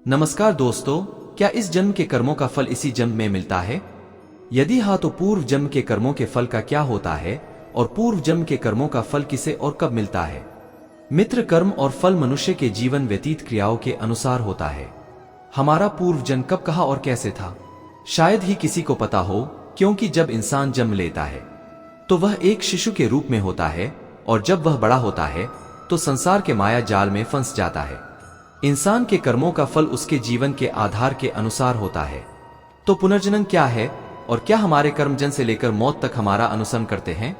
नमस्कार दोस्तों, क्या इस जन्म के कर्मों का फल इसी जन्म में मिलता है? यदि हाँ, तो पूर्व जन्म के कर्मों के फल का क्या होता है और पूर्व जन्म के कर्मों का फल किसे और कब मिलता है? मित्र, कर्म और फल मनुष्य के जीवन व्यतीत क्रियाओं के अनुसार होता है। हमारा पूर्व जन्म कब, कहाँ और कैसे था, शायद ही किसी को पता हो, क्योंकि जब इंसान जन्म लेता है तो वह एक शिशु के रूप में होता है और जब वह बड़ा होता है तो संसार के माया जाल में फंस जाता है। इंसान के कर्मों का फल उसके जीवन के आधार के अनुसार होता है। तो पुनर्जन्म क्या है और क्या हमारे कर्म जन्म से लेकर मौत तक हमारा अनुसरण करते हैं?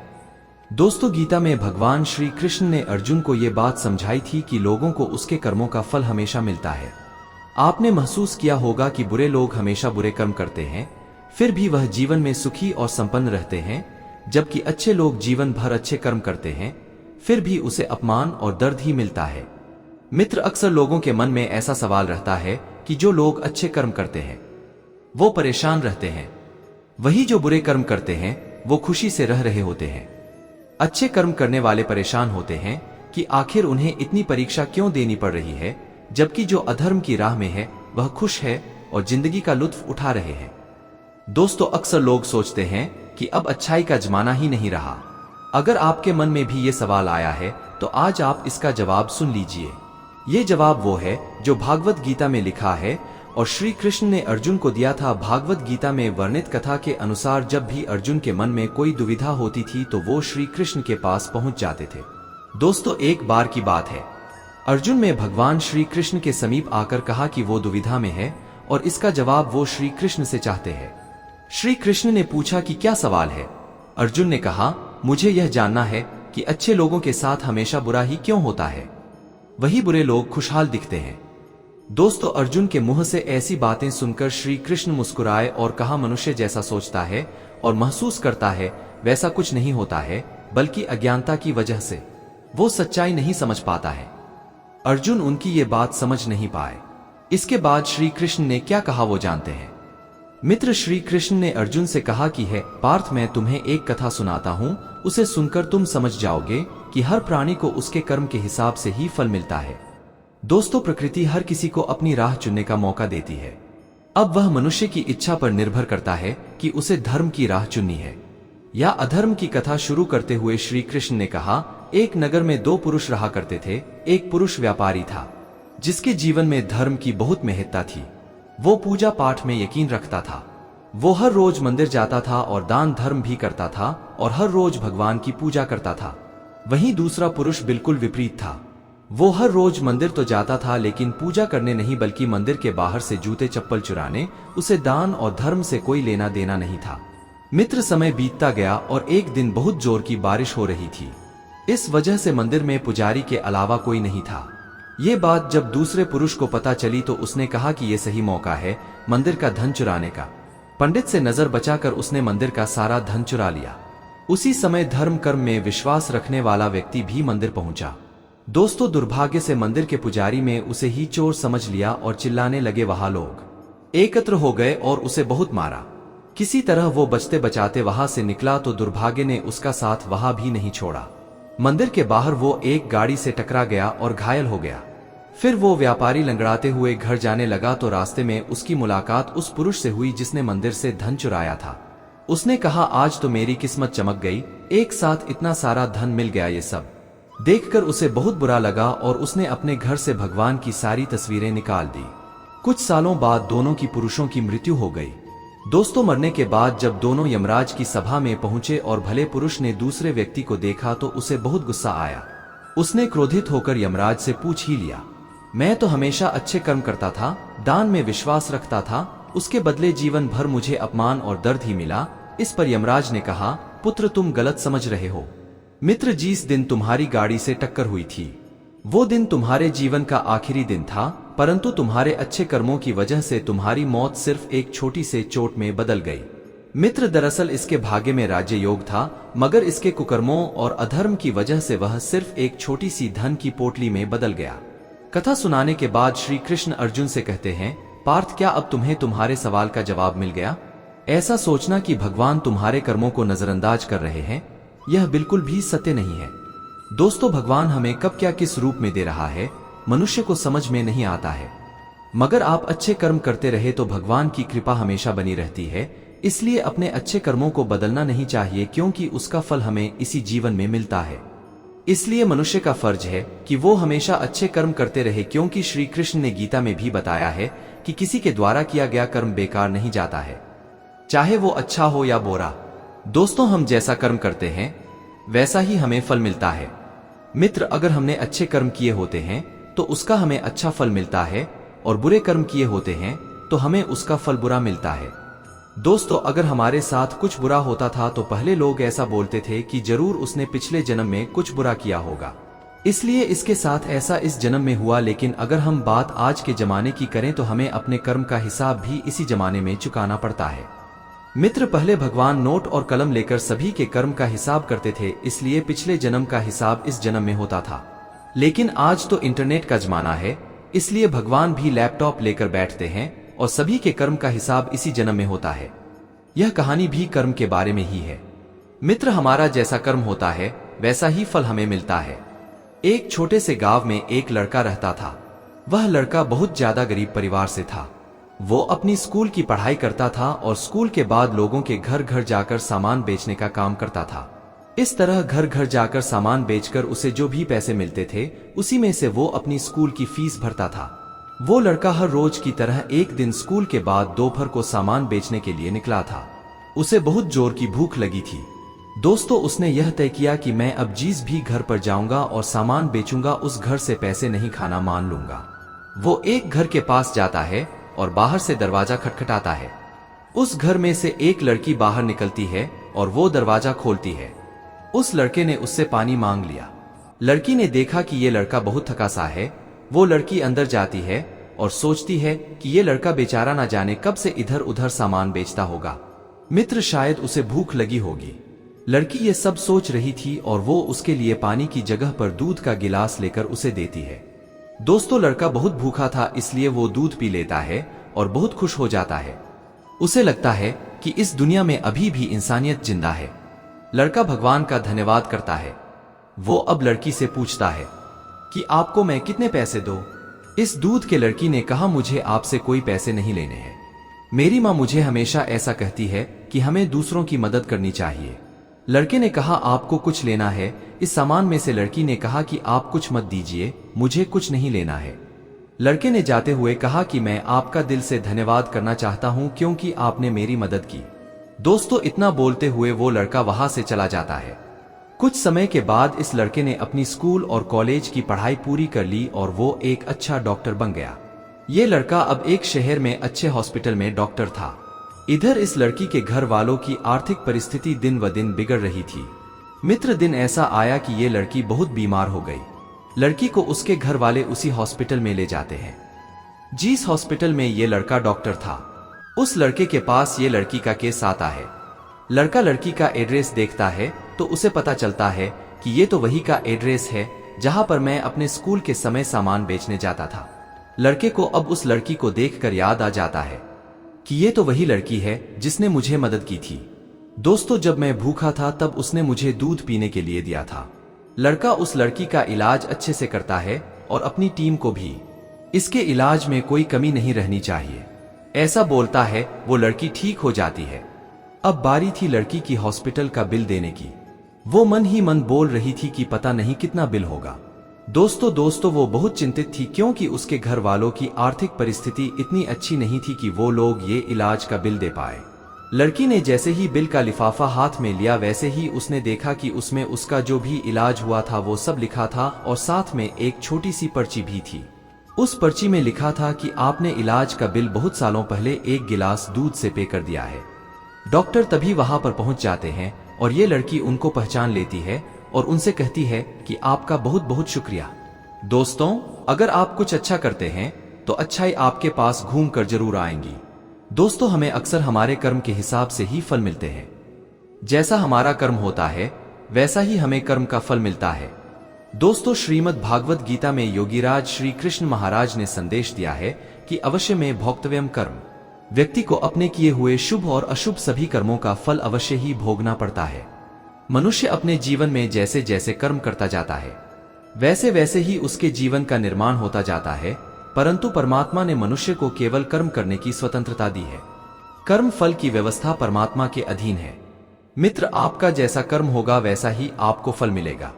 दोस्तों, गीता में भगवान श्री कृष्ण ने अर्जुन को यह बात समझाई थी कि लोगों को उसके कर्मों का फल हमेशा मिलता है। आपने महसूस किया होगा कि बुरे लोग हमेशा बुरे कर्म करते हैं, फिर भी वह जीवन में सुखी और संपन्न रहते हैं, जबकि अच्छे लोग जीवन भर अच्छे कर्म करते हैं, फिर भी उसे अपमान और दर्द ही मिलता है। मित्र, अक्सर लोगों के मन में ऐसा सवाल रहता है कि जो लोग अच्छे कर्म करते हैं वो परेशान रहते हैं, वही जो बुरे कर्म करते हैं वो खुशी से रह रहे होते हैं। अच्छे कर्म करने वाले परेशान होते हैं कि आखिर उन्हें इतनी परीक्षा क्यों देनी पड़ रही है, जबकि जो अधर्म की राह में है वह खुश है और जिंदगी का लुत्फ उठा रहे हैं। दोस्तों, अक्सर लोग सोचते हैं कि अब अच्छाई का जमाना ही नहीं रहा। अगर आपके मन में भी ये सवाल आया है तो आज आप इसका जवाब सुन लीजिए। ये जवाब वो है जो भागवत गीता में लिखा है और श्री कृष्ण ने अर्जुन को दिया था। भागवत गीता में वर्णित कथा के अनुसार जब भी अर्जुन के मन में कोई दुविधा होती थी तो वो श्री कृष्ण के पास पहुंच जाते थे। दोस्तों, एक बार की बात है, अर्जुन ने भगवान श्री कृष्ण के समीप आकर कहा कि वो दुविधा में है और इसका जवाब वो श्री कृष्ण से चाहते हैं। श्री कृष्ण ने पूछा कि क्या सवाल है? अर्जुन ने कहा, मुझे यह जानना है कि अच्छे लोगों के साथ हमेशा बुरा ही क्यों होता है, वही बुरे लोग खुशहाल दिखते हैं। दोस्तों, अर्जुन के मुंह से ऐसी बातें सुनकर श्री कृष्ण मुस्कुराए और कहा, मनुष्य जैसा सोचता है और महसूस करता है वैसा कुछ नहीं होता है, बल्कि अज्ञानता की वजह से वो सच्चाई नहीं समझ पाता है। अर्जुन उनकी ये बात समझ नहीं पाए। इसके बाद श्री कृष्ण ने क्या कहा वो जानते हैं। मित्र, श्री कृष्ण ने अर्जुन से कहा कि है पार्थ, मैं तुम्हें एक कथा सुनाता हूं, उसे सुनकर तुम समझ जाओगे कि हर प्राणी को उसके कर्म के हिसाब से ही फल मिलता है। दोस्तों, प्रकृति हर किसी को अपनी राह चुनने का मौका देती है। अब वह मनुष्य की इच्छा पर निर्भर करता है कि उसे धर्म की राह चुननी है या अधर्म की। कथा शुरू करते हुए श्री कृष्ण ने कहा, एक नगर में दो पुरुष रहा करते थे। एक पुरुष व्यापारी था जिसके जीवन में धर्म की बहुत महत्ता थी। वो पूजा पाठ में यकीन रखता था। वो हर रोज मंदिर जाता था और दान धर्म भी करता था और हर रोज भगवान की पूजा करता था। वहीं दूसरा पुरुष बिल्कुल विपरीत था। वो हर रोज मंदिर तो जाता था लेकिन पूजा करने नहीं, बल्कि मंदिर के बाहर से जूते चप्पल चुराने। उसे दान और धर्म से कोई लेना देना नहीं था। मित्र, समय बीतता गया और एक दिन बहुत जोर की बारिश हो रही थी। इस वजह से मंदिर में पुजारी के अलावा कोई नहीं था। ये बात जब दूसरे पुरुष को पता चली तो उसने कहा कि ये सही मौका है मंदिर का धन चुराने का। पंडित से नजर बचाकर उसने मंदिर का सारा धन चुरा लिया। उसी समय धर्म कर्म में विश्वास रखने वाला व्यक्ति भी मंदिर पहुंचा। दोस्तों, दुर्भाग्य से मंदिर के पुजारी में उसे ही चोर समझ लिया और चिल्लाने लगे। वहां लोग एकत्र हो गए और उसे बहुत मारा। किसी तरह वो बचते बचाते वहां से निकला तो दुर्भाग्य ने उसका साथ वहां भी नहीं छोड़ा। मंदिर के बाहर वो एक गाड़ी से टकरा गया और घायल हो गया। फिर वो व्यापारी लंगड़ाते हुए घर जाने लगा तो रास्ते में उसकी मुलाकात उस पुरुष से हुई जिसने मंदिर से धन चुराया था। उसने कहा, आज तो मेरी किस्मत चमक गई, एक साथ इतना सारा धन मिल गया। ये सब देखकर उसे बहुत बुरा लगा और उसने अपने घर से भगवान की सारी तस्वीरें निकाल दी। कुछ सालों बाद दोनों की पुरुषों की मृत्यु हो गई। दोस्तों, मरने के बाद जब दोनों यमराज की सभा में पहुंचे और भले पुरुष ने दूसरे व्यक्ति को देखा तो उसे बहुत गुस्सा आया। उसने क्रोधित होकर यमराज से पूछ ही लिया, मैं तो हमेशा अच्छे कर्म करता था, दान में विश्वास रखता था, उसके बदले जीवन भर मुझे अपमान और दर्द ही मिला। इस पर यमराज ने कहा, पुत्र, तुम गलत समझ रहे हो। मित्र, जिस दिन तुम्हारी गाड़ी से टक्कर हुई थी वो दिन तुम्हारे जीवन का आखिरी दिन था, परंतु तुम्हारे अच्छे कर्मों की वजह से तुम्हारी मौत सिर्फ एक छोटी से चोट में बदल गई। मित्र, दरअसल इसके भाग्य में राज्य योग था, मगर इसके कुकर्मों और अधर्म की वजह से वह सिर्फ एक छोटी सी धन की पोटली में बदल गया। कथा सुनाने के बाद श्री कृष्ण अर्जुन से कहते हैं, पार्थ, क्या अब तुम्हें तुम्हारे सवाल का जवाब मिल गया? ऐसा सोचना कि भगवान तुम्हारे कर्मों को नजरअंदाज कर रहे हैं, यह बिल्कुल भी सत्य नहीं है। दोस्तों, भगवान हमें कब क्या किस रूप में दे रहा है मनुष्य को समझ में नहीं आता है। मगर आप अच्छे कर्म करते रहे तो भगवान की कृपा हमेशा बनी रहती है। इसलिए अपने अच्छे कर्मों को बदलना नहीं चाहिए, क्योंकि उसका फल हमें इसी जीवन में मिलता है। इसलिए मनुष्य का फर्ज है कि वो हमेशा अच्छे कर्म करते रहे, क्योंकि श्री कृष्ण ने गीता में भी बताया है कि किसी के द्वारा किया गया कर्म बेकार नहीं जाता है, चाहे वो अच्छा हो या बुरा। दोस्तों, हम जैसा कर्म करते हैं वैसा ही हमें फल मिलता है। मित्र, अगर हमने अच्छे कर्म किए होते हैं तो उसका हमें अच्छा फल मिलता है, और बुरे कर्म किए होते हैं तो हमें उसका फल बुरा मिलता है। दोस्तों, अगर हमारे साथ कुछ बुरा होता था तो पहले लोग ऐसा बोलते थे कि जरूर उसने पिछले जन्म में कुछ बुरा किया होगा, इसलिए इसके साथ ऐसा इस जन्म में हुआ। लेकिन अगर हम बात आज के जमाने की करें तो हमें अपने कर्म का हिसाब भी इसी जमाने में चुकाना पड़ता है। मित्र, पहले भगवान नोट और कलम लेकर सभी के कर्म का हिसाब करते थे, इसलिए पिछले जन्म का हिसाब इस जन्म में होता था। लेकिन आज तो इंटरनेट का जमाना है, इसलिए भगवान भी लैपटॉप लेकर बैठते हैं और सभी के कर्म का हिसाब इसी जन्म में होता है। यह कहानी भी कर्म के बारे में ही है। मित्र, हमारा जैसा कर्म होता है वैसा ही फल हमें मिलता है। एक छोटे से गांव में एक लड़का रहता था। वह लड़का बहुत ज्यादा गरीब परिवार से था। वो अपनी स्कूल की पढ़ाई करता था और स्कूल के बाद लोगों के घर घर जाकर सामान बेचने का काम करता था। इस तरह घर घर जाकर सामान बेचकर उसे जो भी पैसे मिलते थे उसी में से वो अपनी स्कूल की फीस भरता था। वो लड़का हर रोज की तरह एक दिन स्कूल के बाद दोपहर को सामान बेचने के लिए निकला था। उसे बहुत जोर की भूख लगी थी। दोस्तों, उसने यह तय किया कि मैं अब जिस भी घर पर जाऊंगा और सामान बेचूंगा उस घर से पैसे नहीं खाना मान लूंगा। वो एक घर के पास जाता है और बाहर से दरवाजा खटखटाता है। उस घर में से एक लड़की बाहर निकलती है और वो दरवाजा खोलती है। उस लड़के ने उससे पानी मांग लिया। लड़की ने देखा कि ये लड़का बहुत थका सा है। वो लड़की अंदर जाती है और सोचती है कि ये लड़का बेचारा ना जाने कब से इधर उधर सामान बेचता होगा। मित्र, शायद उसे भूख लगी होगी। लड़की ये सब सोच रही थी और वो उसके लिए पानी की जगह पर दूध का गिलास लेकर उसे देती है। दोस्तों, लड़का बहुत भूखा था, इसलिए वो दूध पी लेता है और बहुत खुश हो जाता है। उसे लगता है कि इस दुनिया में अभी भी इंसानियत जिंदा है। लड़का भगवान का धन्यवाद करता है। वो अब लड़की से पूछता है कि आपको मैं कितने पैसे दूं? इस दूध के लड़की ने कहा, मुझे आपसे कोई पैसे नहीं लेने हैं। मेरी माँ मुझे हमेशा ऐसा कहती है कि हमें दूसरों की मदद करनी चाहिए। लड़के ने कहा, आपको कुछ लेना है इस सामान में से? लड़की ने कहा कि आप कुछ मत दीजिए, मुझे कुछ नहीं लेना है। लड़के ने जाते हुए कहा कि मैं आपका दिल से धन्यवाद करना चाहता हूं क्योंकि आपने मेरी मदद की। दोस्तों, इतना बोलते हुए वो लड़का वहां से चला जाता है। कुछ समय के बाद इस लड़के ने अपनी स्कूल और कॉलेज की पढ़ाई पूरी कर ली और वो एक अच्छा डॉक्टर बन गया। ये लड़का अब एक शहर में अच्छे हॉस्पिटल में डॉक्टर था। इधर इस लड़की के घर वालों की आर्थिक परिस्थिति दिन व दिन बिगड़ रही थी। मित्र, दिन ऐसा आया कि ये लड़की बहुत बीमार हो गई। लड़की को उसके घर वाले उसी हॉस्पिटल में ले जाते हैं जिस हॉस्पिटल में ये लड़का डॉक्टर था। उस लड़के के पास ये लड़की का केस आता है। लड़का लड़की का एड्रेस देखता है तो उसे पता चलता है कि ये तो वही का एड्रेस है जहां पर मैं अपने स्कूल के समय सामान बेचने जाता था। लड़के को अब उस लड़की को देखकर याद आ जाता है कि ये तो वही लड़की है जिसने मुझे मदद की थी। दोस्तों, जब मैं भूखा था तब उसने मुझे दूध पीने के लिए दिया था। लड़का उस लड़की का इलाज अच्छे से करता है और अपनी टीम को भी इसके इलाज में कोई कमी नहीं रहनी चाहिए ऐसा बोलता है। वो लड़की ठीक हो जाती है। अब बारी थी लड़की की हॉस्पिटल का बिल देने की। वो मन ही मन बोल रही थी कि पता नहीं कितना बिल होगा। दोस्तों, वो बहुत चिंतित थी क्योंकि उसके घर वालों की आर्थिक परिस्थिति इतनी अच्छी नहीं थी कि वो लोग ये इलाज का बिल दे पाए। लड़की ने जैसे ही बिल का लिफाफा हाथ में लिया वैसे ही उसने देखा कि उसमें उसका जो भी इलाज हुआ था वो सब लिखा था और साथ में एक छोटी सी पर्ची भी थी। उस पर्ची में लिखा था कि आपने इलाज का बिल बहुत सालों पहले एक गिलास दूध से पे कर दिया है। डॉक्टर तभी वहां पर पहुंच जाते हैं और ये लड़की उनको पहचान लेती है और उनसे कहती है कि आपका बहुत बहुत शुक्रिया। दोस्तों, अगर आप कुछ अच्छा करते हैं तो अच्छाई आपके पास घूम कर जरूर आएंगी। दोस्तों, हमें अक्सर हमारे कर्म के हिसाब से ही फल मिलते हैं। जैसा हमारा कर्म होता है वैसा ही हमें कर्म का फल मिलता है। दोस्तों, श्रीमद् भागवत गीता में योगीराज श्री कृष्ण महाराज ने संदेश दिया है कि अवश्य में भोक्तव्यम कर्म। व्यक्ति को अपने किए हुए शुभ और अशुभ सभी कर्मों का फल अवश्य ही भोगना पड़ता है। मनुष्य अपने जीवन में जैसे जैसे कर्म करता जाता है वैसे वैसे ही उसके जीवन का निर्माण होता जाता है। परंतु परमात्मा ने मनुष्य को केवल कर्म करने की स्वतंत्रता दी है। कर्म फल की व्यवस्था परमात्मा के अधीन है। मित्र, आपका जैसा कर्म होगा वैसा ही आपको फल मिलेगा।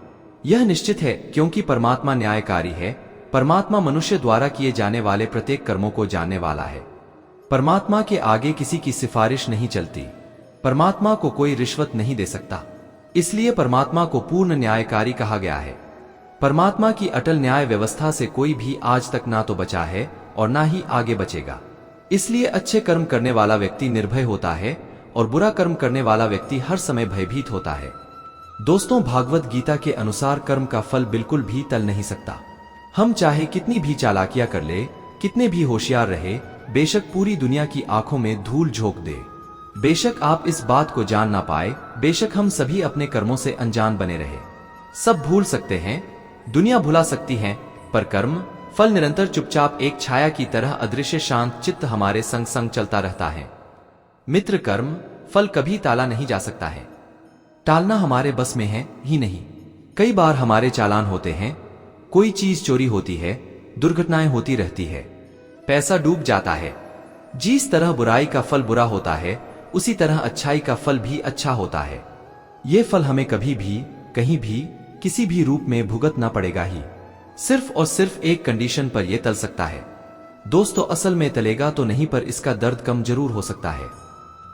यह निश्चित है, क्योंकि परमात्मा न्यायकारी है। परमात्मा मनुष्य द्वारा किए जाने वाले प्रत्येक कर्मों को जानने वाला है। परमात्मा के आगे किसी की सिफारिश नहीं चलती। परमात्मा को कोई रिश्वत नहीं दे सकता, इसलिए परमात्मा को पूर्ण न्यायकारी कहा गया है। परमात्मा की अटल न्याय व्यवस्था से कोई भी आज तक ना तो बचा है और ना ही आगे बचेगा। इसलिए अच्छे कर्म करने वाला व्यक्ति निर्भय होता है और बुरा कर्म करने वाला व्यक्ति हर समय भयभीत होता है। दोस्तों, भागवत गीता के अनुसार कर्म का फल बिल्कुल भी टल नहीं सकता। हम चाहे कितनी भी चालाकियां कर ले, कितने भी होशियार रहे, बेशक पूरी दुनिया की आंखों में धूल झोंक दे, बेशक आप इस बात को जान ना पाए, बेशक हम सभी अपने कर्मों से अनजान बने रहे, सब भूल सकते हैं, दुनिया भुला सकती है, पर कर्म फल निरंतर चुपचाप एक छाया की तरह अदृश्य शांत चित्त हमारे संग संग चलता रहता है। मित्र, कर्म फल कभी टाला नहीं जा सकता है। टालना हमारे बस में है ही नहीं। कई बार हमारे चालान होते हैं, कोई चीज चोरी होती है, दुर्घटनाएं होती रहती है, पैसा डूब जाता है। जिस तरह बुराई का फल बुरा होता है, उसी तरह अच्छाई का फल भी अच्छा होता है। ये फल हमें कभी भी, कहीं भी, किसी भी रूप में भुगतना पड़ेगा ही। सिर्फ और सिर्फ एक कंडीशन पर यह टल सकता है। दोस्तों, असल में टलेगा तो नहीं, पर इसका दर्द कम जरूर हो सकता है।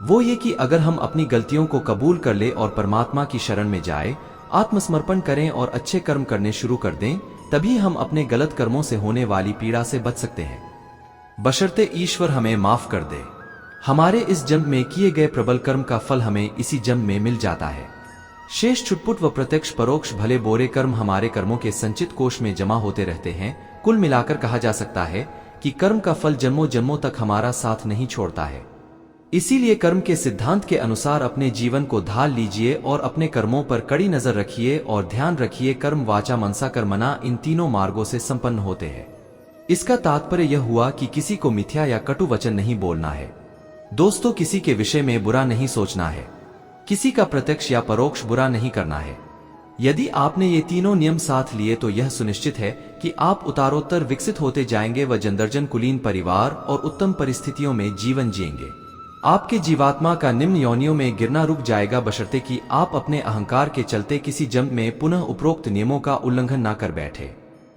वो ये कि अगर हम अपनी गलतियों को कबूल कर ले और परमात्मा की शरण में जाए, आत्मसमर्पण करें और अच्छे कर्म करने शुरू कर दें, तभी हम अपने गलत कर्मों से होने वाली पीड़ा से बच सकते हैं, बशर्ते ईश्वर हमें माफ कर दे। हमारे इस जन्म में किए गए प्रबल कर्म का फल हमें इसी जन्म में मिल जाता है। शेष छुटपुट व प्रत्यक्ष परोक्ष भले बोरे कर्म हमारे कर्मों के संचित कोष में जमा होते रहते हैं। कुल मिलाकर कहा जा सकता है कि कर्म का फल जन्मों जन्मों तक हमारा साथ नहीं छोड़ता है। इसीलिए कर्म के सिद्धांत के अनुसार अपने जीवन को ढाल लीजिए और अपने कर्मों पर कड़ी नजर रखिए और ध्यान रखिए, कर्म वाचा मनसा कर्मणा इन तीनों मार्गों से संपन्न होते हैं। इसका तात्पर्य यह हुआ कि किसी को मिथ्या या कटु वचन नहीं बोलना है। दोस्तों, किसी के विषय में बुरा नहीं सोचना है, किसी का प्रत्यक्ष या परोक्ष बुरा नहीं करना है। यदि आपने ये तीनों नियम साथ लिए तो यह सुनिश्चित है कि आप उतारोत्तर विकसित होते जाएंगे व जनदर्जन कुलीन परिवार और उत्तम परिस्थितियों में जीवन जिएंगे। आपके जीवात्मा का निम्न योनियों में गिरना रुक जाएगा, बशर्ते कि आप अपने अहंकार के चलते किसी जन्म में पुनः उपरोक्त नियमों का उल्लंघन न कर बैठे।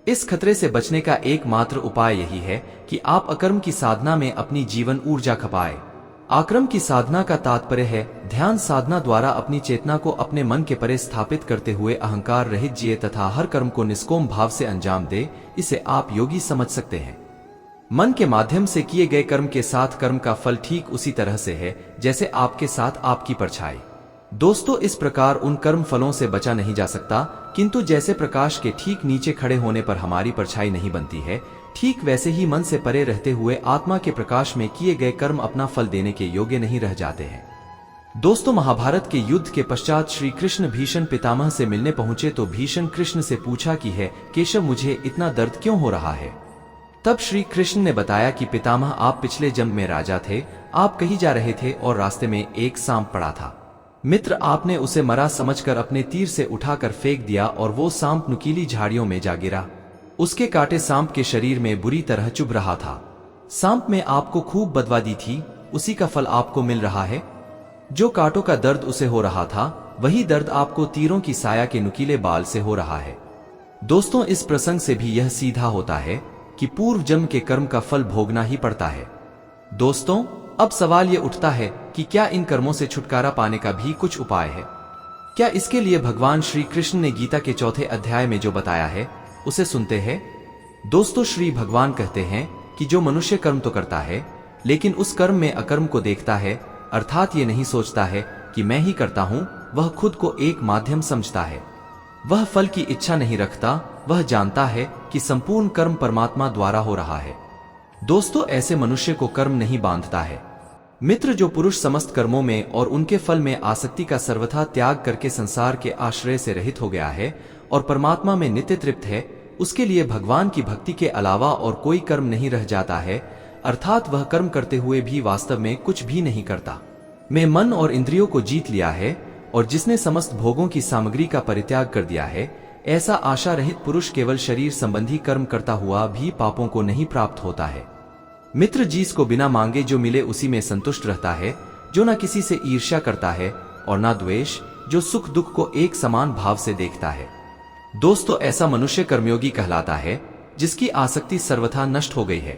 इस खतरे से बचने का एकमात्र उपाय यही है कि आप अकर्म की साधना में अपनी जीवन ऊर्जा खपाए। आक्रम की साधना का तात्पर्य है ध्यान साधना द्वारा अपनी चेतना को अपने मन के परे स्थापित करते हुए अहंकार रहित जिए तथा हर कर्म को निष्काम भाव से अंजाम दे। इसे आप योगी समझ सकते हैं। मन के माध्यम से किए गए कर्म के साथ कर्म का फल ठीक उसी तरह से है जैसे आपके साथ आपकी परछाई। दोस्तों, इस प्रकार उन कर्म फलों से बचा नहीं जा सकता, किंतु जैसे प्रकाश के ठीक नीचे खड़े होने पर हमारी परछाई नहीं बनती है, ठीक वैसे ही मन से परे रहते हुए आत्मा के प्रकाश में किए गए कर्म अपना फल देने के योग्य नहीं रह जाते हैं। दोस्तों, महाभारत के युद्ध के पश्चात श्री कृष्ण भीषण पितामह से मिलने पहुंचे तो भीषण कृष्ण से पूछा कि है केशव, मुझे इतना दर्द क्यों हो रहा है? तब श्री कृष्ण ने बताया कि पितामह, आप पिछले जन्म में राजा थे, आप कहीं जा रहे थे और रास्ते में एक सांप पड़ा था। मित्र, आपने उसे मरा समझकर अपने तीर से उठाकर फेंक दिया और वो सांप नुकीली झाड़ियों में जा गिरा। उसके कांटे सांप के शरीर में बुरी तरह चुभ रहा था। सांप में आपको खूब बदवा दी थी, उसी का फल आपको मिल रहा है। जो कांटों का दर्द उसे हो रहा था, वही दर्द आपको तीरों की साया के नुकीले बाल से हो रहा है। दोस्तों, इस प्रसंग से भी यह सीधा होता है कि पूर्व जन्म के कर्म का फल भोगना ही पड़ता है। दोस्तों, अब सवाल यह उठता है कि क्या इन कर्मों से छुटकारा पाने का भी कुछ उपाय है? क्या इसके लिए भगवान श्री कृष्ण ने गीता के 4 अध्याय में जो बताया है उसे सुनते हैं? दोस्तों, श्री भगवान कहते हैं कि जो मनुष्य कर्म तो करता है, लेकिन उस कर्म में अकर्म को देखता है, अर्थात ये नहीं सोचता है कि मैं ही करता हूं, वह खुद को एक माध्यम समझता है, वह फल की इच्छा नहीं रखता, वह जानता है कि संपूर्ण कर्म परमात्मा द्वारा हो रहा है। दोस्तों, ऐसे मनुष्य को कर्म नहीं बांधता है। मित्र, जो पुरुष समस्त कर्मों में और उनके फल में आसक्ति का सर्वथा त्याग करके संसार के आश्रय से रहित हो गया है और परमात्मा में नित्य तृप्त है, उसके लिए भगवान की भक्ति के अलावा और कोई कर्म नहीं रह जाता है, अर्थात वह कर्म करते हुए भी वास्तव में कुछ भी नहीं करता। मैं मन और इंद्रियों को जीत लिया है और जिसने समस्त भोगों की सामग्री का परित्याग कर दिया है, ऐसा आशा रहित पुरुष केवल शरीर संबंधी कर्म करता हुआ भी पापों को नहीं प्राप्त होता है। मित्र जिसको बिना मांगे जो मिले उसी में संतुष्ट रहता है, जो न किसी से ईर्ष्या करता है और न द्वेष, जो सुख दुख को एक समान भाव से देखता है। दोस्तों, ऐसा मनुष्य कर्मयोगी कहलाता है जिसकी आसक्ति सर्वथा नष्ट हो गई है,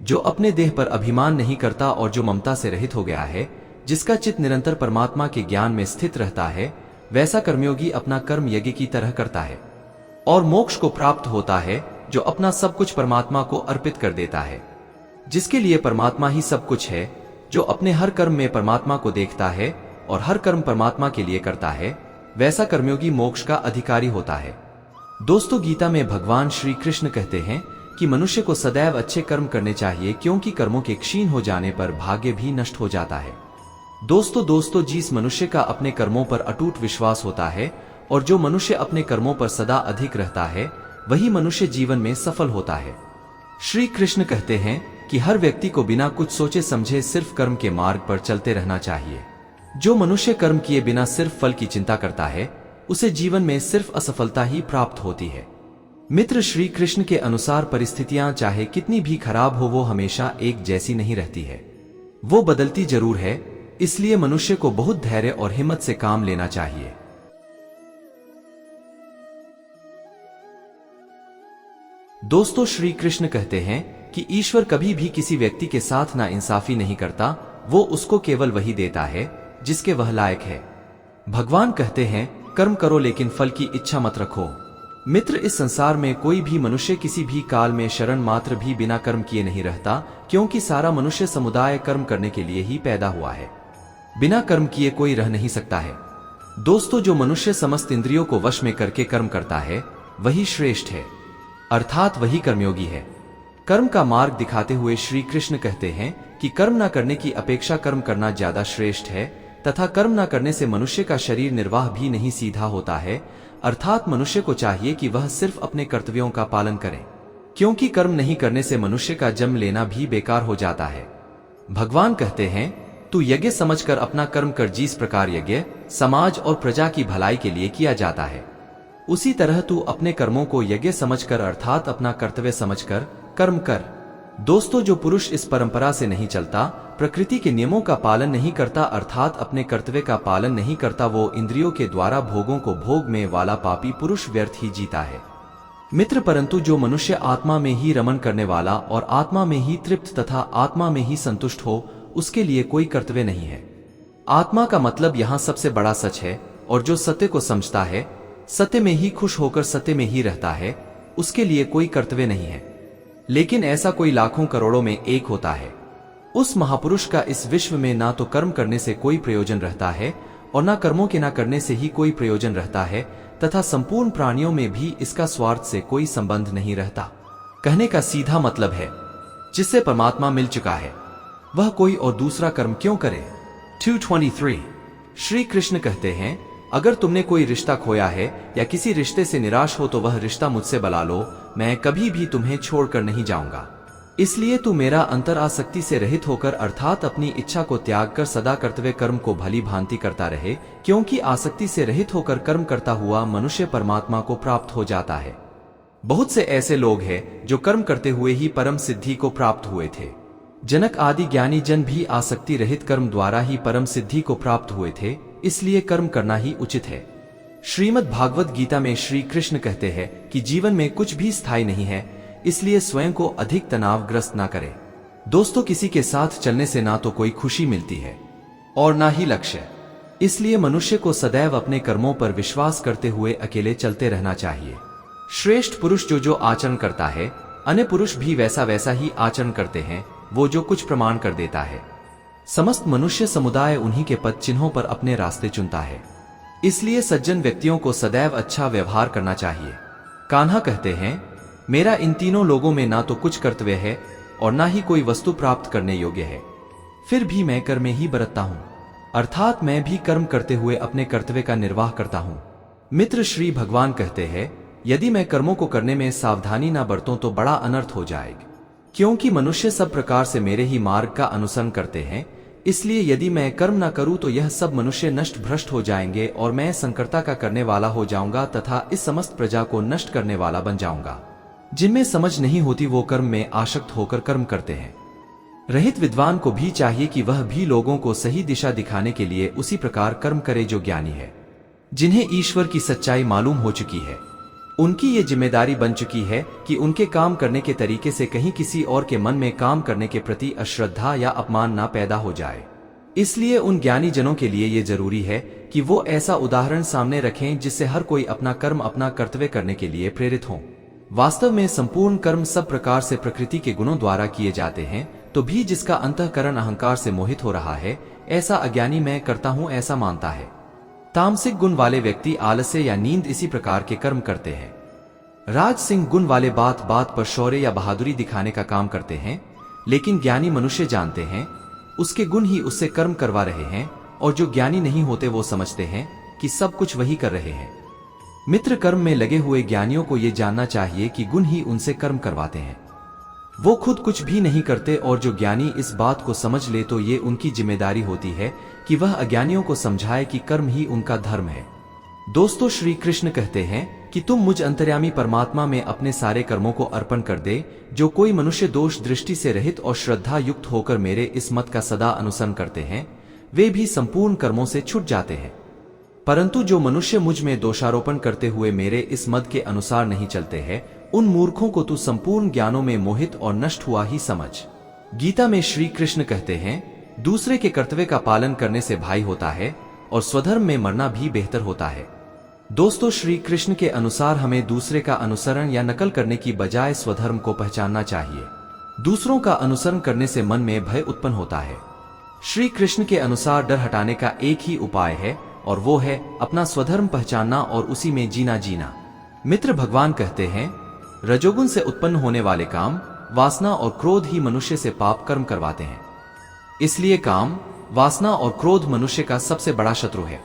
जो अपने देह पर अभिमान नहीं करता और जो ममता से रहित हो गया है, जिसका चित्त निरंतर परमात्मा के ज्ञान में स्थित रहता है। वैसा कर्मयोगी अपना कर्म यज्ञ की तरह करता है और मोक्ष को प्राप्त होता है, जो अपना सब कुछ परमात्मा को अर्पित कर देता है, जिसके लिए परमात्मा ही सब कुछ है, जो अपने हर कर्म में परमात्मा को देखता है और हर कर्म परमात्मा के लिए करता है। वैसा कर्मयोगी मोक्ष का अधिकारी होता है। दोस्तों, गीता में भगवान श्री कृष्ण कहते हैं कि मनुष्य को सदैव अच्छे कर्म करने चाहिए, क्योंकि कर्मों के क्षीण हो जाने पर भाग्य भी नष्ट हो जाता है। दोस्तों, जिस मनुष्य का अपने कर्मों पर अटूट विश्वास होता है और जो मनुष्य अपने कर्मों पर सदा अधिक रहता है, वही मनुष्य जीवन में सफल होता है। श्री कृष्ण कहते हैं कि हर व्यक्ति को बिना कुछ सोचे समझे सिर्फ कर्म के मार्ग पर चलते रहना चाहिए। जो मनुष्य कर्म किए बिना सिर्फ फल की चिंता करता है, उसे जीवन में सिर्फ असफलता ही प्राप्त होती है। मित्र, श्री कृष्ण के अनुसार परिस्थितियां चाहे कितनी भी खराब हो, वो हमेशा एक जैसी नहीं रहती है, वो बदलती जरूर है। इसलिए मनुष्य को बहुत धैर्य और हिम्मत से काम लेना चाहिए। दोस्तों, श्री कृष्ण कहते हैं कि ईश्वर कभी भी किसी व्यक्ति के साथ ना इंसाफी नहीं करता, वो उसको केवल वही देता है जिसके वह लायक है। भगवान कहते हैं, कर्म करो लेकिन फल की इच्छा मत रखो। मित्र, इस संसार में कोई भी मनुष्य किसी भी काल में शरण मात्र भी बिना कर्म किए नहीं रहता, क्योंकि सारा मनुष्य समुदाय कर्म करने के लिए ही पैदा हुआ है। बिना कर्म किए कोई रह नहीं सकता है। दोस्तों, जो मनुष्य समस्त इंद्रियों को वश में करके कर्म करता है, वही श्रेष्ठ है, अर्थात वही कर्मयोगी है। कर्म का मार्ग दिखाते हुए श्री कृष्ण कहते हैं कि कर्म न करने की अपेक्षा कर्म करना ज्यादा श्रेष्ठ है, तथा कर्म न करने से मनुष्य का शरीर निर्वाह भी नहीं सीधा होता है। अर्थात मनुष्य को चाहिए कि वह सिर्फ अपने कर्तव्यों का पालन करे, क्योंकि कर्म नहीं करने से मनुष्य का जन्म लेना भी बेकार हो जाता है। भगवान कहते हैं, तू यज्ञ समझकर अपना कर्म कर। जिस प्रकार यज्ञ समाज और प्रजा की भलाई के लिए किया जाता है, उसी तरह तू अपने कर्मों को यज्ञ समझकर अर्थात अपना कर्तव्य समझकर कर्म कर। दोस्तों, जो पुरुष इस परंपरा से नहीं चलता, प्रकृति के नियमों का पालन नहीं करता, अर्थात अपने कर्तव्य का पालन नहीं करता, वो इंद्रियों के द्वारा भोगों को भोग में वाला पापी पुरुष व्यर्थ ही जीता है। मित्र, परंतु जो मनुष्य आत्मा में ही रमन करने वाला और आत्मा में ही तृप्त तथा आत्मा में ही संतुष्ट हो, उसके लिए कोई कर्तव्य नहीं है। आत्मा का मतलब यहाँ सबसे बड़ा सच है, और जो सत्य को समझता है, सत्य में ही खुश होकर सत्य में ही रहता है, उसके लिए कोई कर्तव्य नहीं है। लेकिन ऐसा कोई लाखों करोड़ों में एक होता है। उस महापुरुष का इस विश्व में ना तो कर्म करने से कोई प्रयोजन रहता है और ना कर्मों के ना करने से ही कोई प्रयोजन रहता है, तथा संपूर्ण प्राणियों में भी इसका स्वार्थ से कोई संबंध नहीं रहता। कहने का सीधा मतलब है, जिससे परमात्मा मिल चुका है, वह कोई और दूसरा कर्म क्यों करे। 223 श्री कृष्ण कहते हैं, अगर तुमने कोई रिश्ता खोया है या किसी रिश्ते से निराश हो तो वह रिश्ता मुझसे बुला लो, मैं कभी भी तुम्हें छोड़कर नहीं जाऊंगा। इसलिए तू मेरा अंतर आसक्ति से रहित होकर अर्थात अपनी इच्छा को त्याग कर सदा कर्तव्य कर्म को भली भांति करता रहे, क्योंकि आसक्ति से रहित होकर कर्म करता हुआ मनुष्य परमात्मा को प्राप्त हो जाता है। बहुत से ऐसे लोग हैं जो कर्म करते हुए ही परम सिद्धि को प्राप्त हुए थे। जनक आदि ज्ञानी जन भी आसक्ति रहित कर्म द्वारा ही परम सिद्धि को प्राप्त हुए थे, इसलिए कर्म करना ही उचित है। श्रीमद् भागवत गीता में श्री कृष्ण कहते हैं कि जीवन में कुछ भी स्थायी नहीं है, इसलिए स्वयं को अधिक तनावग्रस्त ना करें। दोस्तों, किसी के साथ चलने से ना तो कोई खुशी मिलती है और ना ही लक्ष्य, इसलिए मनुष्य को सदैव अपने कर्मों पर विश्वास करते हुए अकेले चलते रहना चाहिए। श्रेष्ठ पुरुष जो आचरण करता है, अन्य पुरुष भी वैसा वैसा ही आचरण करते हैं। वो जो कुछ प्रमाण कर देता है, समस्त मनुष्य समुदाय उन्हीं के पद चिन्हों पर अपने रास्ते चुनता है। इसलिए सज्जन व्यक्तियों को सदैव अच्छा व्यवहार करना चाहिए। कान्हा कहते हैं, मेरा इन तीनों लोगों में ना तो कुछ कर्तव्य है और ना ही कोई वस्तु प्राप्त करने योग्य है, फिर भी मैं कर्म में ही बरतता हूँ, अर्थात मैं भी कर्म करते हुए अपने कर्तव्य का निर्वाह करता हूँ। मित्र, श्री भगवान कहते हैं, यदि मैं कर्मों को करने में सावधानी ना बरतूं तो बड़ा अनर्थ हो जाएगा, क्योंकि मनुष्य सब प्रकार से मेरे ही मार्ग का अनुसरण करते हैं, इसलिए यदि मैं कर्म न करूं तो यह सब मनुष्य नष्ट भ्रष्ट हो जाएंगे और मैं संकरता का करने वाला हो जाऊंगा तथा इस समस्त प्रजा को नष्ट करने वाला बन जाऊंगा। जिनमें समझ नहीं होती वो कर्म में आसक्त होकर कर्म करते हैं। रहित विद्वान को भी चाहिए कि वह भी लोगों को सही दिशा दिखाने के लिए उसी प्रकार कर्म करे जो ज्ञानी है, जिन्हें ईश्वर की सच्चाई मालूम हो चुकी है। उनकी ये जिम्मेदारी बन चुकी है कि उनके काम करने के तरीके से कहीं किसी और के मन में काम करने के प्रति अश्रद्धा या अपमान ना पैदा हो जाए। इसलिए उन ज्ञानी जनों के लिए ये जरूरी है कि वो ऐसा उदाहरण सामने रखें जिससे हर कोई अपना कर्म अपना कर्तव्य करने के लिए प्रेरित हो। वास्तव में संपूर्ण कर्म सब प्रकार से प्रकृति के गुणों द्वारा किए जाते हैं, तो भी जिसका अंतःकरण अहंकार से मोहित हो रहा है, ऐसा अज्ञानी मैं करता हूं ऐसा मानता है। तामसिक गुण वाले व्यक्ति आलस्य या नींद इसी प्रकार के कर्म करते हैं। राजसिंह गुण वाले बात बात पर शौर्य या बहादुरी दिखाने का काम करते हैं, लेकिन ज्ञानी मनुष्य जानते हैं उसके गुण ही उससे कर्म करवा रहे हैं, और जो ज्ञानी नहीं होते वो समझते हैं कि सब कुछ वही कर रहे हैं। मित्र कर्म में लगे हुए ज्ञानियों को ये जानना चाहिए कि गुण ही उनसे कर्म करवाते हैं, वो खुद कुछ भी नहीं करते। और जो ज्ञानी इस बात को समझ ले तो ये उनकी जिम्मेदारी होती है कि वह अज्ञानियों को समझाए कि कर्म ही उनका धर्म है। दोस्तों, श्री कृष्ण कहते हैं कि तुम मुझ अंतर्यामी परमात्मा में अपने सारे कर्मों को अर्पण कर दे। जो कोई मनुष्य दोष दृष्टि से रहित और श्रद्धा युक्त होकर मेरे इस मत का सदा अनुसरण करते हैं, वे भी संपूर्ण कर्मों से छूट जाते हैं। परंतु जो मनुष्य मुझ में दोषारोपण करते हुए मेरे इस मत के अनुसार नहीं चलते हैं, उन मूर्खों को तू संपूर्ण ज्ञानों में मोहित और नष्ट हुआ ही समझ। गीता में श्री कृष्ण कहते हैं, दूसरे के कर्तव्य का पालन करने से भाई होता है और स्वधर्म में मरना भी बेहतर होता है। दोस्तों, श्री कृष्ण के अनुसार हमें दूसरे का अनुसरण या नकल करने की बजाय स्वधर्म को पहचानना चाहिए। दूसरों का अनुसरण करने से मन में भय उत्पन्न होता है। श्री कृष्ण के अनुसार डर हटाने का एक ही उपाय है, और वो है अपना स्वधर्म पहचानना और उसी में जीना। मित्र भगवान कहते हैं, रजोगुण से उत्पन्न होने वाले काम, वासना और क्रोध ही मनुष्य से पाप कर्म करवाते हैं। इसलिए काम, वासना और क्रोध मनुष्य का सबसे बड़ा शत्रु है।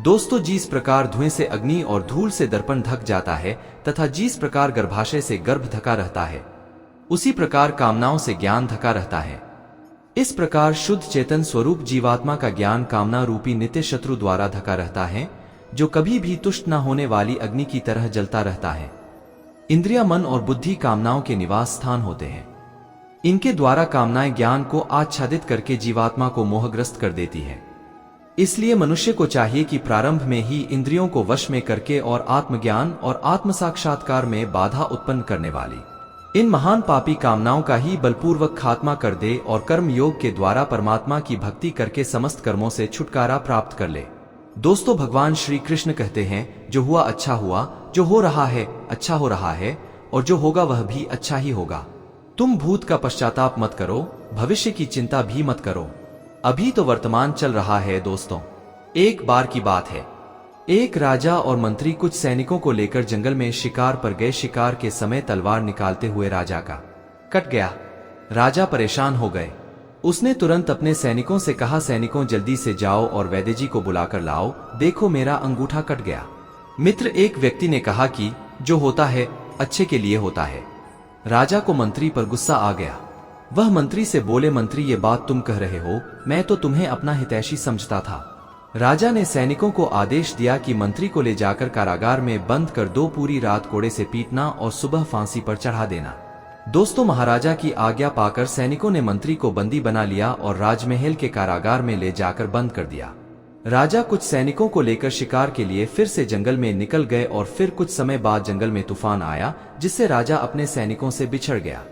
दोस्तों, जिस प्रकार धुएं से अग्नि और धूल से दर्पण ढक जाता है तथा जिस प्रकार गर्भाशय से गर्भ ढका रहता है, उसी प्रकार कामनाओं से ज्ञान ढका रहता है। इस प्रकार शुद्ध चेतन स्वरूप जीवात्मा का ज्ञान कामना रूपी नित्य शत्रु द्वारा ढका रहता है, जो कभी भी तुष्ट न होने वाली अग्नि की तरह जलता रहता है। इंद्रिया, मन और बुद्धि कामनाओं के निवास स्थान होते हैं। इनके द्वारा कामनाएं ज्ञान को आच्छादित करके जीवात्मा को मोहग्रस्त कर देती है। इसलिए मनुष्य को चाहिए कि प्रारंभ में ही इंद्रियों को वश में करके और आत्मज्ञान और आत्म साक्षात्कार में बाधा उत्पन्न करने वाली इन महान पापी कामनाओं का ही बलपूर्वक खात्मा कर दे और कर्म योग के द्वारा परमात्मा की भक्ति करके समस्त कर्मों से छुटकारा प्राप्त कर ले। दोस्तों, भगवान श्री कृष्ण कहते हैं, जो हुआ अच्छा हुआ, जो हो रहा है अच्छा हो रहा है, और जो होगा वह भी अच्छा ही होगा। तुम भूत का पश्चाताप मत करो, भविष्य की चिंता भी मत करो, अभी तो वर्तमान चल रहा है। दोस्तों, एक बार की बात है, एक राजा और मंत्री कुछ सैनिकों को लेकर जंगल में शिकार पर गए। शिकार के समय तलवार निकालते हुए राजा का कट गया। राजा परेशान हो गए। उसने तुरंत अपने सैनिकों से कहा, सैनिकों जल्दी से जाओ और वैद्य जी को बुलाकर लाओ, देखो मेरा अंगूठा कट गया। मित्र, एक व्यक्ति ने कहा कि जो होता है अच्छे के लिए होता है। राजा को मंत्री पर गुस्सा आ गया। वह मंत्री से बोले, मंत्री ये बात तुम कह रहे हो, मैं तो तुम्हें अपना हितैषी समझता था। राजा ने सैनिकों को आदेश दिया कि मंत्री को ले जाकर कारागार में बंद कर दो, पूरी रात कोड़े से पीटना और सुबह फांसी पर चढ़ा देना। दोस्तों, महाराजा की आज्ञा पाकर सैनिकों ने मंत्री को बंदी बना लिया और राजमहल के कारागार में ले जाकर बंद कर दिया। राजा कुछ सैनिकों को लेकर शिकार के लिए फिर से जंगल में निकल गए और फिर कुछ समय बाद जंगल में तूफान आया, जिससे राजा अपने सैनिकों से बिछड़ गया।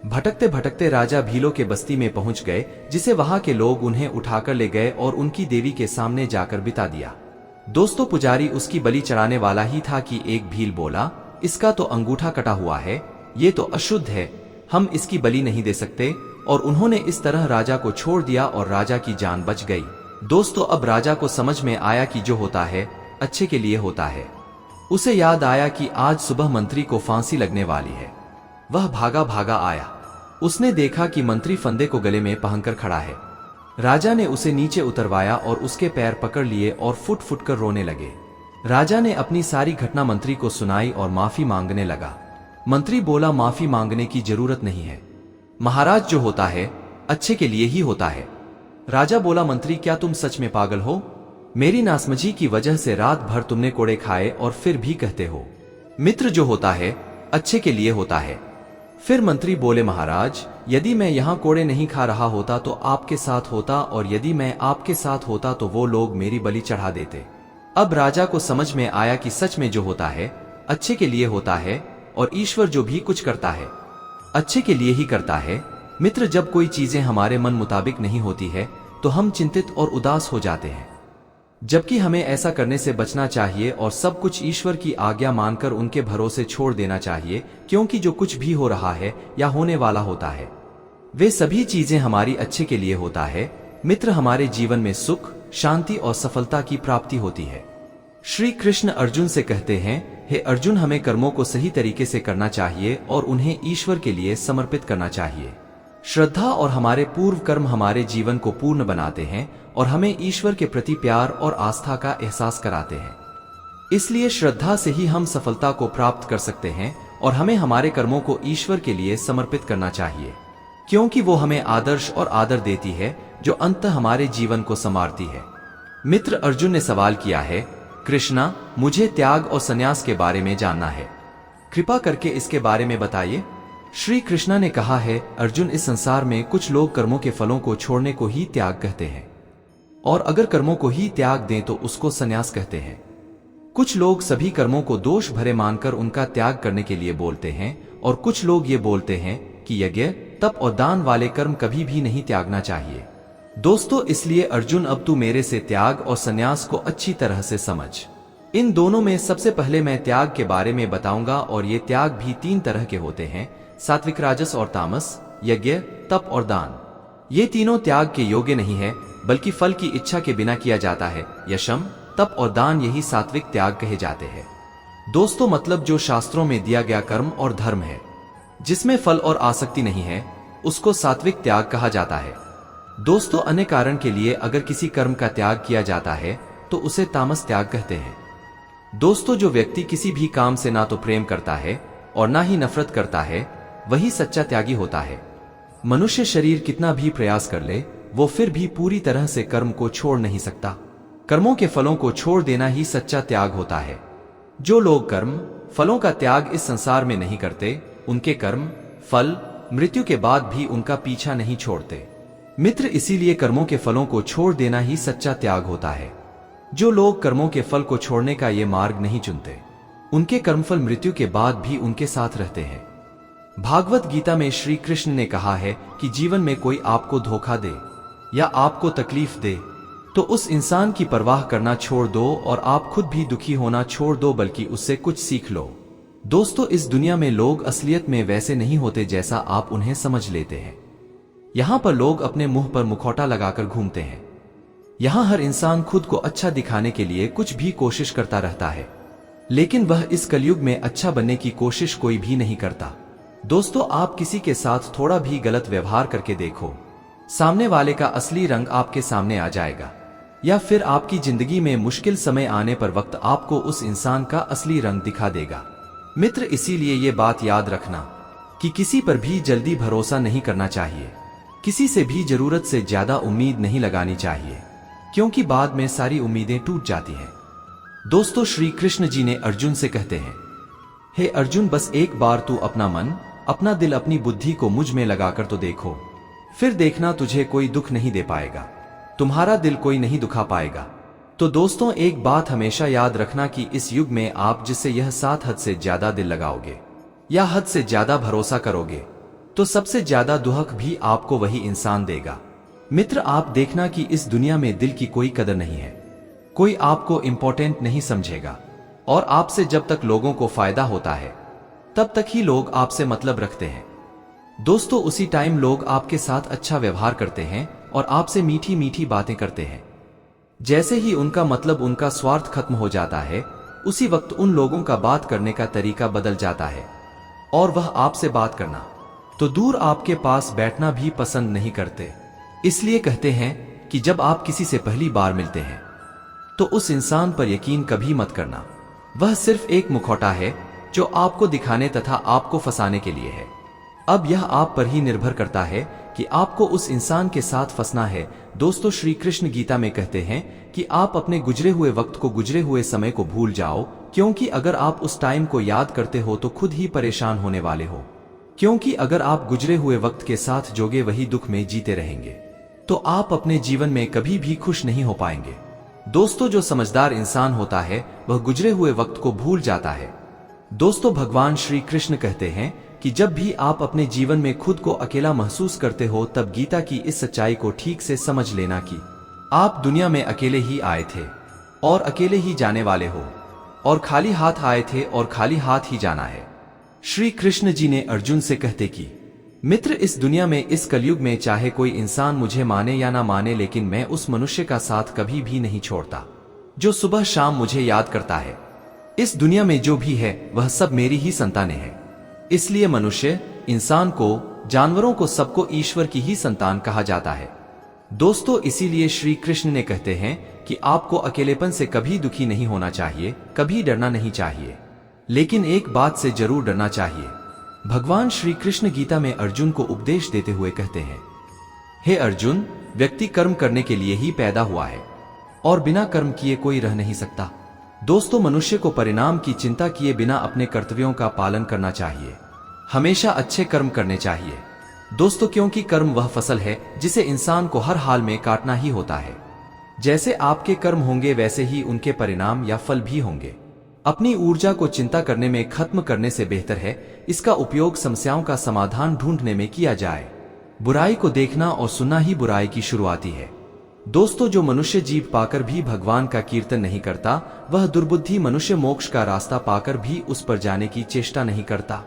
भटकते भटकते राजा भीलों के बस्ती में पहुंच गए, जिसे वहां के लोग उन्हें उठाकर ले गए और उनकी देवी के सामने जाकर बिता दिया। दोस्तों, पुजारी उसकी बलि चढ़ाने वाला ही था कि एक भील बोला, इसका तो अंगूठा कटा हुआ है, ये तो अशुद्ध है, हम इसकी बलि नहीं दे सकते। और उन्होंने इस तरह राजा को छोड़ दिया और राजा की जान बच गई। दोस्तों, अब राजा को समझ में आया कि जो होता है अच्छे के लिए होता है। उसे याद आया कि आज सुबह मंत्री को फांसी लगने वाली है। वह भागा भागा आया। उसने देखा कि मंत्री फंदे को गले में पहनकर खड़ा है। राजा ने उसे नीचे उतरवाया और उसके पैर पकड़ लिए और फुट फुट कर रोने लगे। राजा ने अपनी सारी घटना मंत्री को सुनाई और माफी मांगने लगा। मंत्री बोला, माफी मांगने की जरूरत नहीं है महाराज, जो होता है अच्छे के लिए ही होता है। राजा बोला, मंत्री क्या तुम सच में पागल हो? मेरी नासमझी की वजह से रात भर तुमने कोड़े खाए और फिर भी कहते हो मित्र जो होता है अच्छे के लिए होता है। फिर मंत्री बोले, महाराज यदि मैं यहाँ कोड़े नहीं खा रहा होता तो आपके साथ होता, और यदि मैं आपके साथ होता तो वो लोग मेरी बलि चढ़ा देते। अब राजा को समझ में आया कि सच में जो होता है अच्छे के लिए होता है, और ईश्वर जो भी कुछ करता है अच्छे के लिए ही करता है। मित्र, जब कोई चीजें हमारे मन मुताबिक नहीं होती है तो हम चिंतित और उदास हो जाते हैं, जबकि हमें ऐसा करने से बचना चाहिए और सब कुछ ईश्वर की आज्ञा मानकर उनके भरोसे छोड़ देना चाहिए, क्योंकि जो कुछ भी हो रहा है या होने वाला होता है वे सभी चीजें हमारी अच्छे के लिए होता है। मित्र, हमारे जीवन में सुख, शांति और सफलता की प्राप्ति होती है। श्री कृष्ण अर्जुन से कहते हैं, हे अर्जुन, हमें कर्मों को सही तरीके से करना चाहिए और उन्हें ईश्वर के लिए समर्पित करना चाहिए। श्रद्धा और हमारे पूर्व कर्म हमारे जीवन को पूर्ण बनाते हैं और हमें ईश्वर के प्रति प्यार और आस्था का एहसास कराते हैं। इसलिए श्रद्धा से ही हम सफलता को प्राप्त कर सकते हैं और हमें हमारे कर्मों को ईश्वर के लिए समर्पित करना चाहिए, क्योंकि वो हमें आदर्श और आदर देती है जो अंततः हमारे जीवन को संवारती है। मित्र अर्जुन ने सवाल किया है, कृष्णा, मुझे त्याग और संन्यास के बारे में जानना है, कृपा करके इसके बारे में बताइए। श्री कृष्णा ने कहा है, अर्जुन, इस संसार में कुछ लोग कर्मों के फलों को छोड़ने को ही त्याग कहते हैं, और अगर कर्मों को ही त्याग दें तो उसको संन्यास कहते हैं। कुछ लोग सभी कर्मों को दोष भरे मानकर उनका त्याग करने के लिए बोलते हैं, और कुछ लोग ये बोलते हैं कि यज्ञ, तप और दान वाले कर्म कभी भी नहीं त्यागना चाहिए। दोस्तों, इसलिए अर्जुन, अब तू मेरे से त्याग और संन्यास को अच्छी तरह से समझ। इन दोनों में सबसे पहले मैं त्याग के बारे में बताऊंगा, और ये त्याग भी 3 तरह के होते हैं, सात्विक, राजस और तामस, यज्ञ, तप और दान। ये तीनों त्याग के योग्य नहीं है, बल्कि फल की इच्छा के बिना किया जाता है। यशम, तप और दान यही सात्विक त्याग कहे जाते हैं। दोस्तों, मतलब जो शास्त्रों में दिया गया कर्म और धर्म है, जिसमें फल और आसक्ति नहीं है, उसको सात्विक त्याग कहा जाता है। दोस्तों, अन्य कारण के लिए अगर किसी कर्म का त्याग किया जाता है तो उसे तामस त्याग कहते हैं। दोस्तों, जो व्यक्ति किसी भी काम से ना तो प्रेम करता है और ना ही नफरत करता है, वही सच्चा त्यागी होता है। मनुष्य शरीर कितना भी प्रयास कर ले, वो फिर भी पूरी तरह से कर्म को छोड़ नहीं सकता। कर्मों के फलों को छोड़ देना ही सच्चा त्याग होता है। जो लोग कर्म फलों का त्याग इस संसार में नहीं करते, उनके कर्म फल मृत्यु के बाद भी उनका पीछा नहीं छोड़ते। मित्र, इसीलिए कर्मों के फलों को छोड़ देना ही सच्चा त्याग होता है। जो लोग कर्मों के फल को छोड़ने का ये मार्ग नहीं चुनते, उनके कर्मफल मृत्यु के बाद भी उनके साथ रहते हैं। भागवत गीता में श्री कृष्ण ने कहा है कि जीवन में कोई आपको धोखा दे या आपको तकलीफ दे तो उस इंसान की परवाह करना छोड़ दो और आप खुद भी दुखी होना छोड़ दो, बल्कि उससे कुछ सीख लो। दोस्तों, इस दुनिया में लोग असलियत में वैसे नहीं होते जैसा आप उन्हें समझ लेते हैं। यहाँ पर लोग अपने मुंह पर मुखौटा लगाकर घूमते हैं। यहाँ हर इंसान खुद को अच्छा दिखाने के लिए कुछ भी कोशिश करता रहता है, लेकिन वह इस कलयुग में अच्छा बनने की कोशिश कोई भी नहीं करता। दोस्तों, आप किसी के साथ थोड़ा भी गलत व्यवहार करके देखो, सामने वाले का असली रंग आपके सामने आ जाएगा, या फिर आपकी जिंदगी में मुश्किल समय आने पर वक्त आपको उस इंसान का असली रंग दिखा देगा। मित्र, इसीलिए ये बात याद रखना कि किसी पर भी जल्दी भरोसा नहीं करना चाहिए, किसी से भी जरूरत से ज्यादा उम्मीद नहीं लगानी चाहिए, क्योंकि बाद में सारी उम्मीदें टूट जाती हैं। दोस्तों, श्री कृष्ण जी ने अर्जुन से कहते हैं, हे अर्जुन, बस एक बार तू अपना मन, अपना दिल, अपनी बुद्धि को मुझ में लगाकर तो देखो, फिर देखना तुझे कोई दुख नहीं दे पाएगा, तुम्हारा दिल कोई नहीं दुखा पाएगा। तो दोस्तों, एक बात हमेशा याद रखना कि इस युग में आप जिससे यह 7 हद से ज्यादा दिल लगाओगे या हद से ज्यादा भरोसा करोगे, तो सबसे ज्यादा दुख भी आपको वही इंसान देगा। मित्र, आप देखना कि इस दुनिया में दिल की कोई कदर नहीं है, कोई आपको इंपॉर्टेंट नहीं समझेगा, और आपसे जब तक लोगों को फायदा होता है तब तक ही लोग आपसे मतलब रखते हैं। दोस्तों, उसी टाइम लोग आपके साथ अच्छा व्यवहार करते हैं और आपसे मीठी मीठी बातें करते हैं। जैसे ही उनका मतलब, उनका स्वार्थ खत्म हो जाता है, उसी वक्त उन लोगों का बात करने का तरीका बदल जाता है और वह आपसे बात करना तो दूर आपके पास बैठना भी पसंद नहीं करते। इसलिए कहते हैं कि जब आप किसी से पहली बार मिलते हैं तो उस इंसान पर यकीन कभी मत करना। वह सिर्फ एक मुखौटा है जो आपको दिखाने तथा आपको फंसाने के लिए है। अब यह आप पर ही निर्भर करता है कि आपको उस इंसान के साथ फंसना है। दोस्तों, श्री कृष्ण गीता में कहते हैं कि आप अपने गुजरे हुए वक्त को, गुजरे हुए समय को भूल जाओ, क्योंकि अगर आप उस टाइम को याद करते हो तो खुद ही परेशान होने वाले हो। क्योंकि अगर आप गुजरे हुए वक्त के साथ जोगे वही दुख में जीते रहेंगे तो आप अपने जीवन में कभी भी खुश नहीं हो पाएंगे। दोस्तों, जो समझदार इंसान होता है वह गुजरे हुए वक्त को भूल जाता है। दोस्तों, भगवान श्री कृष्ण कहते हैं कि जब भी आप अपने जीवन में खुद को अकेला महसूस करते हो तब गीता की इस सच्चाई को ठीक से समझ लेना कि आप दुनिया में अकेले ही आए थे और अकेले ही जाने वाले हो, और खाली हाथ आए थे और खाली हाथ ही जाना है। श्री कृष्ण जी ने अर्जुन से कहते कि मित्र, इस दुनिया में, इस कलयुग में चाहे कोई इंसान मुझे माने या ना माने, लेकिन मैं उस मनुष्य का साथ कभी भी नहीं छोड़ता जो सुबह शाम मुझे याद करता है। इस दुनिया में जो भी है वह सब मेरी ही संतानें हैं। इसलिए मनुष्य, इंसान को, जानवरों को, सबको ईश्वर की ही संतान कहा जाता है। दोस्तों, इसीलिए श्री कृष्ण ने कहते हैं कि आपको अकेलेपन से कभी दुखी नहीं होना चाहिए, कभी डरना नहीं चाहिए, लेकिन एक बात से जरूर डरना चाहिए। भगवान श्री कृष्ण गीता में अर्जुन को उपदेश देते हुए कहते हैं, हे अर्जुन, व्यक्ति कर्म करने के लिए ही पैदा हुआ है और बिना कर्म किए कोई रह नहीं सकता। दोस्तों, मनुष्य को परिणाम की चिंता किए बिना अपने कर्तव्यों का पालन करना चाहिए, हमेशा अच्छे कर्म करने चाहिए। दोस्तों, क्योंकि कर्म वह फसल है जिसे इंसान को हर हाल में काटना ही होता है। जैसे आपके कर्म होंगे वैसे ही उनके परिणाम या फल भी होंगे। अपनी ऊर्जा को चिंता करने में खत्म करने से बेहतर है इसका उपयोग समस्याओं का समाधान ढूंढने में किया जाए। बुराई को देखना और सुनना ही बुराई की शुरुआती है। दोस्तों, जो मनुष्य जीव पाकर भी भगवान का कीर्तन नहीं करता, वह दुर्बुद्धि मनुष्य मोक्ष का रास्ता पाकर भी उस पर जाने की चेष्टा नहीं करता।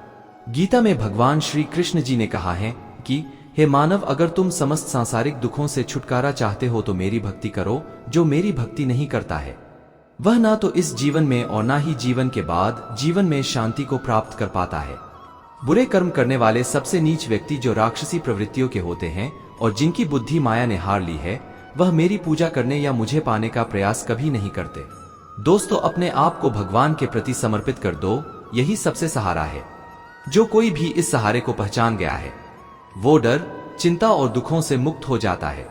गीता में भगवान श्री कृष्ण जी ने कहा है कि हे मानव, अगर तुम समस्त सांसारिक दुखों से छुटकारा चाहते हो तो मेरी भक्ति करो। जो मेरी भक्ति नहीं करता है वह ना तो इस जीवन में और ना ही जीवन के बाद जीवन में शांति को प्राप्त कर पाता है। बुरे कर्म करने वाले सबसे नीच व्यक्ति जो राक्षसी प्रवृत्तियों के होते हैं और जिनकी बुद्धि माया ने हार ली है, वह मेरी पूजा करने या मुझे पाने का प्रयास कभी नहीं करते। दोस्तों, अपने आप को भगवान के प्रति समर्पित कर दो, यही सबसे सहारा है। जो कोई भी इस सहारे को पहचान गया है वो डर, चिंता और दुखों से मुक्त हो जाता है।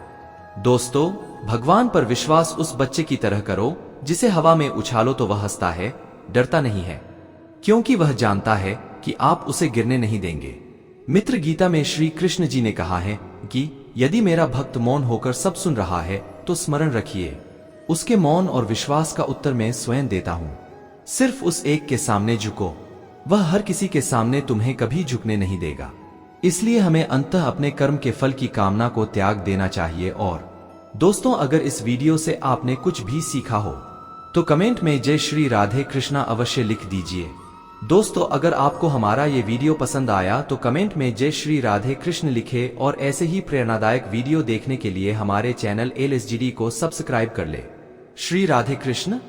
दोस्तों, भगवान पर विश्वास उस बच्चे की तरह करो जिसे हवा में उछालो तो वह हंसता है, डरता नहीं है, क्योंकि वह जानता है कि आप उसे गिरने नहीं देंगे। मित्र, गीता में श्री कृष्ण जी ने कहा है कि यदि मेरा भक्त मौन होकर सब सुन रहा है तो स्मरण रखिए, उसके मौन और विश्वास का उत्तर मैं स्वयं देता हूं। सिर्फ उस एक के सामने झुको, वह हर किसी के सामने तुम्हें कभी झुकने नहीं देगा। इसलिए हमें अंततः अपने कर्म के फल की कामना को त्याग देना चाहिए। और दोस्तों, अगर इस वीडियो से आपने कुछ भी सीखा हो तो कमेंट में जय श्री राधे कृष्णा अवश्य लिख दीजिए। दोस्तों, अगर आपको हमारा ये वीडियो पसंद आया तो कमेंट में जय श्री राधे कृष्ण लिखे और ऐसे ही प्रेरणादायक वीडियो देखने के लिए हमारे चैनल LSGD को सब्सक्राइब कर ले। श्री राधे कृष्ण।